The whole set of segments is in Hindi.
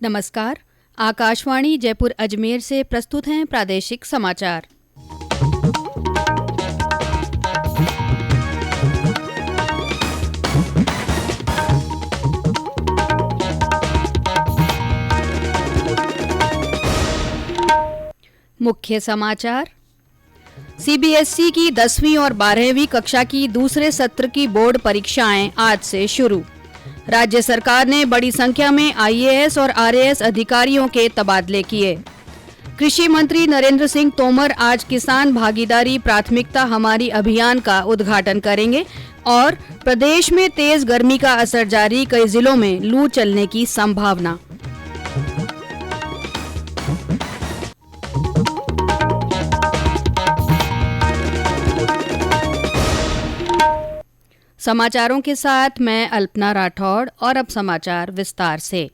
नमस्कार। आकाशवाणी जयपुर अजमेर से प्रस्तुत हैं प्रादेशिक समाचार। मुख्य समाचार। सीबीएसई की 10वीं और 12वीं कक्षा की दूसरे सत्र की बोर्ड परीक्षाएं आज से शुरू। राज्य सरकार ने बड़ी संख्या में आईएएस और आरएएस अधिकारियों के तबादले किए। कृषि मंत्री नरेंद्र सिंह तोमर आज किसान भागीदारी प्राथमिकता हमारी अभियान का उद्घाटन करेंगे और प्रदेश में तेज गर्मी का असर जारी, कई जिलों में लू चलने की संभावना। समाचारों के साथ मैं अल्पना राठौड़ और अब समाचार विस्तार से।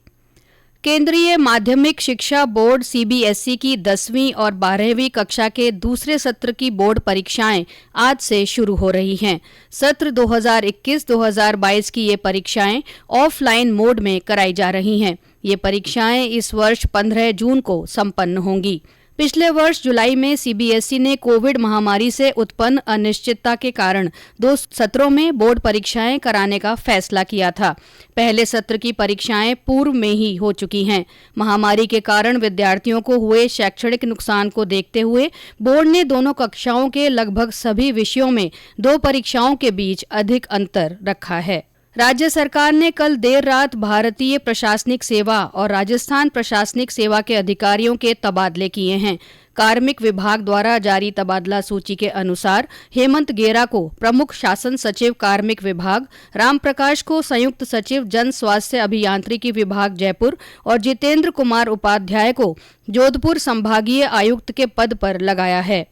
केंद्रीय माध्यमिक शिक्षा बोर्ड सीबीएसई की 10वीं और 12वीं कक्षा के दूसरे सत्र की बोर्ड परीक्षाएं आज से शुरू हो रही हैं। सत्र 2021-2022 की ये परीक्षाएं ऑफलाइन मोड में कराई जा रही हैं। ये परीक्षाएं इस वर्ष 15 जून को संपन्न होंगी। पिछले वर्ष जुलाई में सीबीएसई ने कोविड महामारी से उत्पन्न अनिश्चितता के कारण 2 सत्रों में बोर्ड परीक्षाएं कराने का फैसला किया था। पहले सत्र की परीक्षाएं पूर्व में ही हो चुकी हैं। महामारी के कारण विद्यार्थियों को हुए शैक्षणिक नुकसान को देखते हुए बोर्ड ने दोनों कक्षाओं के लगभग सभी विषयों में 2 परीक्षाओं के बीच अधिक अंतर रखा है। राज्य सरकार ने कल देर रात भारतीय प्रशासनिक सेवा और राजस्थान प्रशासनिक सेवा के अधिकारियों के तबादले किए हैं। कार्मिक विभाग द्वारा जारी तबादला सूची के अनुसार हेमंत गेरा को प्रमुख शासन सचिव कार्मिक विभाग, राम प्रकाश को संयुक्त सचिव जन स्वास्थ्य अभियांत्रिकी विभाग जयपुर और जितेंद्र कुमार उपाध्याय को जोधपुर संभागीय आयुक्त के पद पर लगाया है।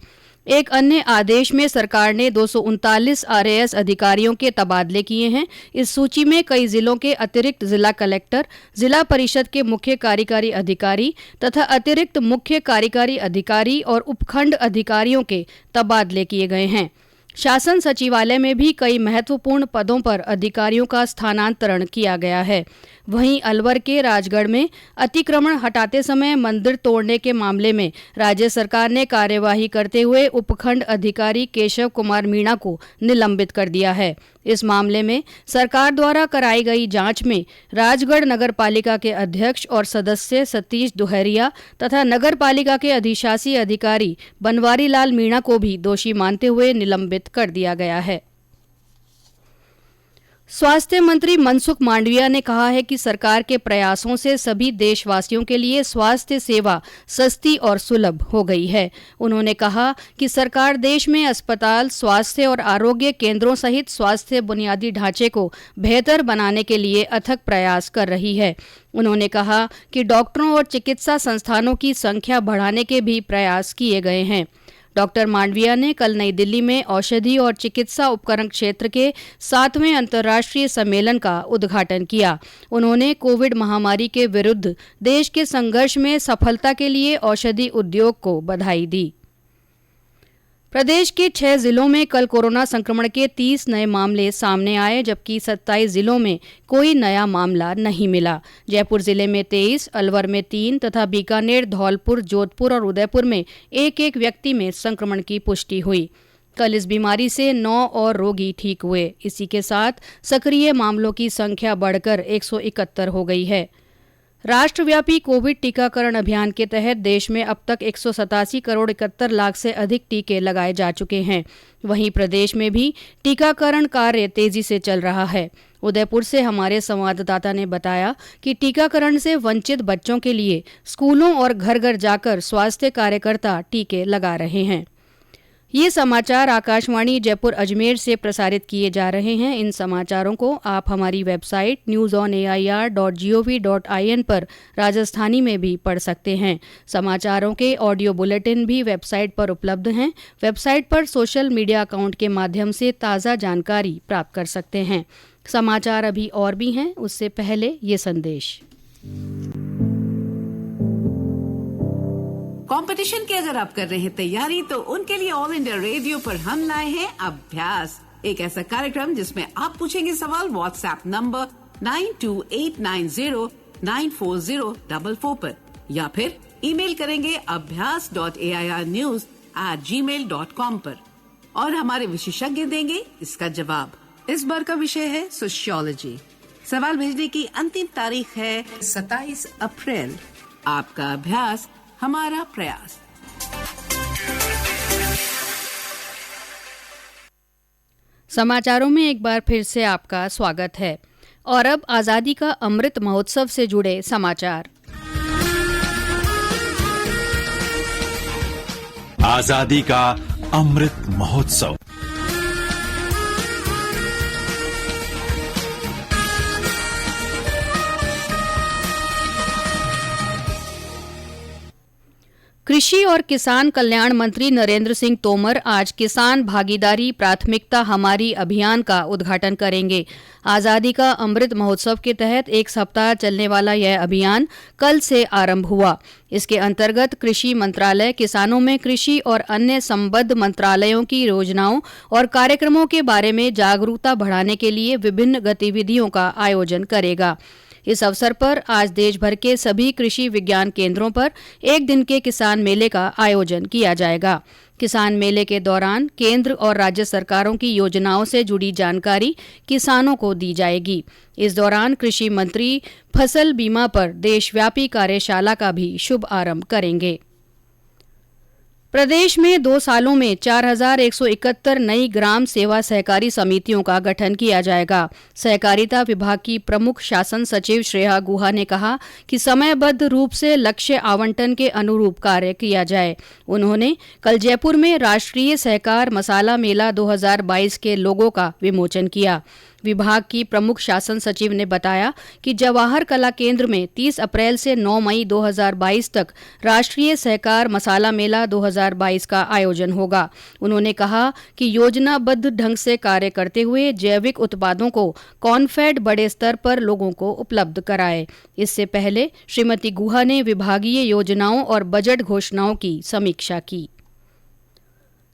एक अन्य आदेश में सरकार ने 239 आरएएस अधिकारियों के तबादले किए हैं। इस सूची में कई जिलों के अतिरिक्त जिला कलेक्टर, जिला परिषद के मुख्य कार्यकारी अधिकारी तथा अतिरिक्त मुख्य कार्यकारी अधिकारी और उपखंड अधिकारियों के तबादले किए गए हैं। शासन सचिवालय में भी कई महत्वपूर्ण पदों पर अधिकारियों का स्थानांतरण किया गया है। वहीं अलवर के राजगढ़ में अतिक्रमण हटाते समय मंदिर तोड़ने के मामले में राज्य सरकार ने कार्यवाही करते हुए उपखंड अधिकारी केशव कुमार मीणा को निलंबित कर दिया है। इस मामले में सरकार द्वारा कराई गई जांच में राजगढ़ नगर पालिका के अध्यक्ष और सदस्य सतीश दुहरिया तथा नगर पालिका के अधिशासी अधिकारी बनवारी लाल मीणा को भी दोषी मानते हुए निलंबित कर दिया गया है। स्वास्थ्य मंत्री मनसुख मांडविया ने कहा है कि सरकार के प्रयासों से सभी देशवासियों के लिए स्वास्थ्य सेवा सस्ती और सुलभ हो गई है। उन्होंने कहा कि सरकार देश में अस्पताल, स्वास्थ्य और आरोग्य केंद्रों सहित स्वास्थ्य बुनियादी ढांचे को बेहतर बनाने के लिए अथक प्रयास कर रही है। उन्होंने कहा कि डॉक्टरों और चिकित्सा संस्थानों की संख्या बढ़ाने के भी प्रयास किए गए हैं। डॉक्टर मांडविया ने कल नई दिल्ली में औषधि और चिकित्सा उपकरण क्षेत्र के 7वें अंतर्राष्ट्रीय सम्मेलन का उद्घाटन किया। उन्होंने कोविड महामारी के विरुद्ध देश के संघर्ष में सफलता के लिए औषधि उद्योग को बधाई दी। प्रदेश के 6 जिलों में कल कोरोना संक्रमण के 30 नए मामले सामने आए, जबकि 27 जिलों में कोई नया मामला नहीं मिला। जयपुर जिले में 23, अलवर में 3 तथा बीकानेर, धौलपुर, जोधपुर और उदयपुर में एक व्यक्ति में संक्रमण की पुष्टि हुई। कल इस बीमारी से 9 और रोगी ठीक हुए। इसी के साथ सक्रिय मामलों की संख्या बढ़कर 171 हो गई है। राष्ट्रव्यापी कोविड टीकाकरण अभियान के तहत देश में अब तक 187 करोड़ 71 लाख से अधिक टीके लगाए जा चुके हैं। वहीं प्रदेश में भी टीकाकरण कार्य तेजी से चल रहा है। उदयपुर से हमारे संवाददाता ने बताया कि टीकाकरण से वंचित बच्चों के लिए स्कूलों और घर घर जाकर स्वास्थ्य कार्यकर्ता टीके लगा रहे हैं। ये समाचार आकाशवाणी जयपुर अजमेर से प्रसारित किए जा रहे हैं। इन समाचारों को आप हमारी वेबसाइट newsonair.gov.in पर राजस्थानी में भी पढ़ सकते हैं। समाचारों के ऑडियो बुलेटिन भी वेबसाइट पर उपलब्ध हैं। वेबसाइट पर सोशल मीडिया अकाउंट के माध्यम से ताज़ा जानकारी प्राप्त कर सकते हैं। समाचार अभी और भी हैं, उससे पहले ये संदेश। कंपटीशन की अगर आप कर रहे हैं तैयारी, तो उनके लिए ऑल इंडिया रेडियो पर हम लाए हैं अभ्यास, एक ऐसा कार्यक्रम जिसमें आप पूछेंगे सवाल व्हाट्सएप नंबर 92890 9444 पर या फिर ईमेल करेंगे abhyas.airnews@gmail.com पर और हमारे विशेषज्ञ देंगे इसका जवाब। इस बार का विषय है सोशियोलॉजी। सवाल भेजने की अंतिम तारीख है 27 अप्रैल। आपका अभ्यास हमारा प्रयास। समाचारों में एक बार फिर से आपका स्वागत है और अब आजादी का अमृत महोत्सव से जुड़े समाचार। आजादी का अमृत महोत्सव। कृषि और किसान कल्याण मंत्री नरेंद्र सिंह तोमर आज किसान भागीदारी प्राथमिकता हमारी अभियान का उद्घाटन करेंगे। आजादी का अमृत महोत्सव के तहत एक सप्ताह चलने वाला यह अभियान कल से आरंभ हुआ। इसके अंतर्गत कृषि मंत्रालय किसानों में कृषि और अन्य संबद्ध मंत्रालयों की योजनाओं और कार्यक्रमों के बारे में जागरूकता बढ़ाने के लिए विभिन्न गतिविधियों का आयोजन करेगा। इस अवसर पर आज देश भर के सभी कृषि विज्ञान केंद्रों पर एक दिन के किसान मेले का आयोजन किया जाएगा। किसान मेले के दौरान केंद्र और राज्य सरकारों की योजनाओं से जुड़ी जानकारी किसानों को दी जाएगी। इस दौरान कृषि मंत्री फसल बीमा पर देशव्यापी कार्यशाला का भी शुभ आरंभ करेंगे। प्रदेश में 2 सालों में 4171 नई ग्राम सेवा सहकारी समितियों का गठन किया जाएगा। सहकारिता विभाग की प्रमुख शासन सचिव श्रेया गुहा ने कहा कि समयबद्ध रूप से लक्ष्य आवंटन के अनुरूप कार्य किया जाए। उन्होंने कल जयपुर में राष्ट्रीय सहकार मसाला मेला 2022 के लोगो का विमोचन किया। विभाग की प्रमुख शासन सचिव ने बताया कि जवाहर कला केंद्र में 30 अप्रैल से 9 मई 2022 तक राष्ट्रीय सहकार मसाला मेला 2022 का आयोजन होगा। उन्होंने कहा कि योजनाबद्ध ढंग से कार्य करते हुए जैविक उत्पादों को कॉनफेड बड़े स्तर पर लोगों को उपलब्ध कराए। इससे पहले श्रीमती गुहा ने विभागीय योजनाओं और बजट घोषणाओं की समीक्षा की।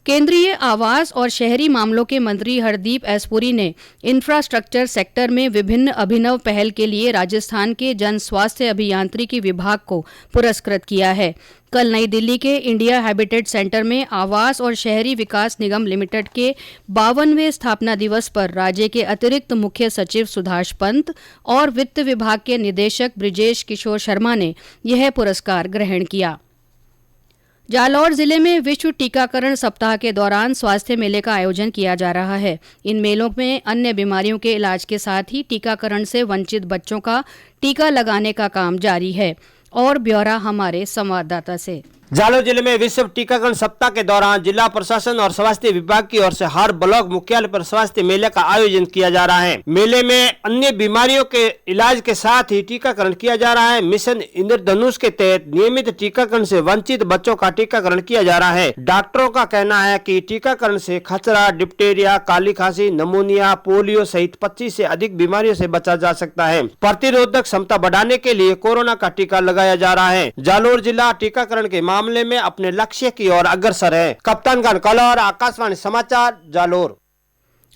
केंद्रीय आवास और शहरी मामलों के मंत्री हरदीप एस पुरी ने इंफ्रास्ट्रक्चर सेक्टर में विभिन्न अभिनव पहल के लिए राजस्थान के जन स्वास्थ्य अभियांत्रिकी विभाग को पुरस्कृत किया है। कल नई दिल्ली के इंडिया हैबिटेट सेंटर में आवास और शहरी विकास निगम लिमिटेड के 52वें स्थापना दिवस पर राज्य के अतिरिक्त मुख्य सचिव सुभाष पंत और वित्त विभाग के निदेशक ब्रिजेश किशोर शर्मा ने यह पुरस्कार ग्रहण किया। जालौर जिले में विश्व टीकाकरण सप्ताह के दौरान स्वास्थ्य मेले का आयोजन किया जा रहा है। इन मेलों में अन्य बीमारियों के इलाज के साथ ही टीकाकरण से वंचित बच्चों का टीका लगाने का काम जारी है। और ब्यौरा हमारे संवाददाता से। जालौर जिले में विश्व टीकाकरण सप्ताह के दौरान जिला प्रशासन और स्वास्थ्य विभाग की ओर से हर ब्लॉक मुख्यालय पर स्वास्थ्य मेले का आयोजन किया जा रहा है। मेले में अन्य बीमारियों के इलाज के साथ ही टीकाकरण किया जा रहा है। मिशन इंद्रधनुष के तहत नियमित टीकाकरण से वंचित बच्चों का टीकाकरण किया जा रहा है। डॉक्टरों का कहना है कि टीकाकरण से खसरा, डिप्टेरिया, काली खांसी, नमोनिया, पोलियो सहित 25 से अधिक बीमारियों से बचा जा सकता है। प्रतिरोधक क्षमता बढ़ाने के लिए कोरोना का टीका लगाया जा रहा है। जालौर जिला टीकाकरण के मामले में अपने लक्ष्य की ओर अग्रसर है। कप्तान खान कलौर, आकाशवाणी समाचार, जालौर।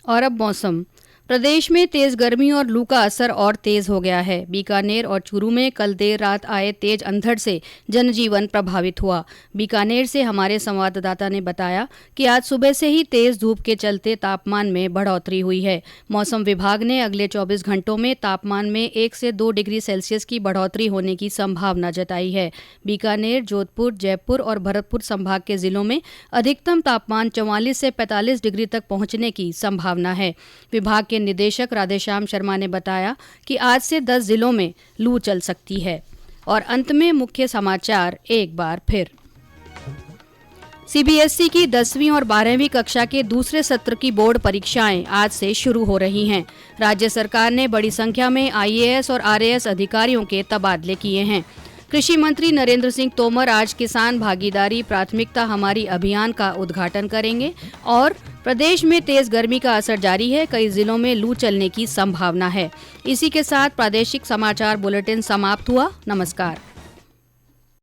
और अब मौसम। प्रदेश में तेज गर्मी और लू का असर और तेज हो गया है। बीकानेर और चूरू में कल देर रात आए तेज अंधड़ से जनजीवन प्रभावित हुआ। बीकानेर से हमारे संवाददाता ने बताया कि आज सुबह से ही तेज धूप के चलते तापमान में बढ़ोतरी हुई है। मौसम विभाग ने अगले 24 घंटों में तापमान में 1 से 2 डिग्री सेल्सियस की बढ़ोतरी होने की संभावना जताई है। बीकानेर, जोधपुर, जयपुर और भरतपुर संभाग के जिलों में अधिकतम तापमान 44 से 45 डिग्री तक पहुंचने की संभावना है। विभाग के निदेशक राधेश्याम शर्मा ने बताया कि आज से 10 जिलों में लू चल सकती है। और अंत में मुख्य समाचार एक बार फिर। सीबीएसई की 10वीं और 12वीं कक्षा के दूसरे सत्र की बोर्ड परीक्षाएं आज से शुरू हो रही हैं। राज्य सरकार ने बड़ी संख्या में आईएएस और आरएएस अधिकारियों के तबादले किए हैं। कृषि मंत्री नरेंद्र सिंह तोमर आज किसान भागीदारी प्राथमिकता हमारी अभियान का उद्घाटन करेंगे। और प्रदेश में तेज गर्मी का असर जारी है, कई जिलों में लू चलने की संभावना है। इसी के साथ प्रादेशिक समाचार बुलेटिन समाप्त हुआ। नमस्कार।